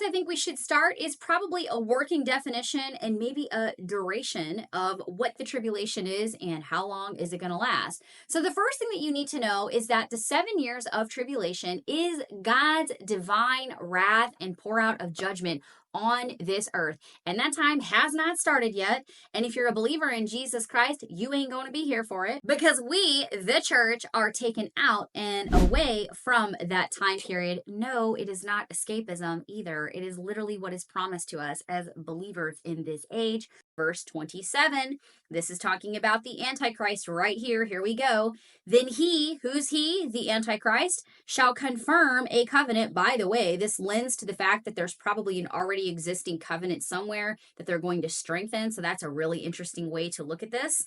place I think we should start is probably a working definition and maybe a duration of what the tribulation is and how long is it going to last. So the first thing that you need to know is that the 7 years of tribulation is God's divine wrath and pour out of judgment on this earth. And that time has not started yet. And if you're a believer in Jesus Christ, you ain't going to be here for it, because we, the church, are taken out and away from that time period. No, it is not escapism either. It is literally what is promised to us as believers in this age. Verse 27, this is talking about the Antichrist right here. Here we go. Then he, who's he? The Antichrist, shall confirm a covenant. By the way, this lends to the fact that there's probably an already existing covenant somewhere that they're going to strengthen. So that's a really interesting way to look at this.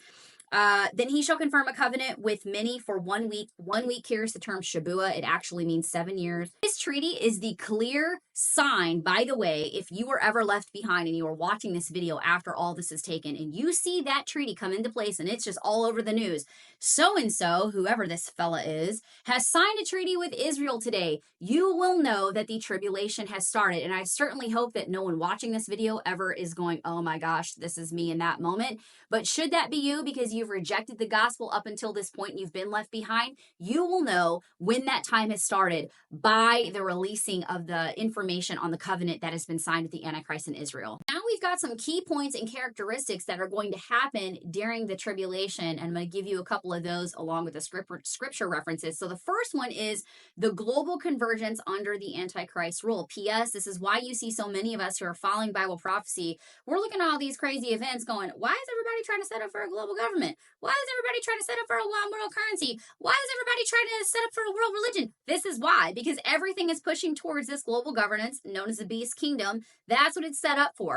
Then he shall confirm a covenant with many for 1 week. 1 week here is the term Shabua. It actually means 7 years. This treaty is the clear sign, by the way, if you were ever left behind and you were watching this video after all this is taken and you see that treaty come into place and it's just all over the news. So-and-so, whoever this fella is, has signed a treaty with Israel today. You will know that the tribulation has started. And I certainly hope that no one watching this video ever is going, oh my gosh, this is me in that moment. But should that be you because you've rejected the gospel up until this point and you've been left behind, you will know when that time has started by the releasing of the information on the covenant that has been signed with the Antichrist and Israel. Now we've got some key points and characteristics that are going to happen during the tribulation, and I'm going to give you a couple of those along with the scripture references. So the first one is the global convergence under the Antichrist rule. P.S. This is why you see so many of us who are following Bible prophecy. We're looking at all these crazy events going, why is everybody trying to set up for a global government? Why is everybody trying to set up for a one world currency? Why is everybody trying to set up for a world religion? This is why, because everything is pushing towards this global governance known as the beast kingdom. That's what it's set up for.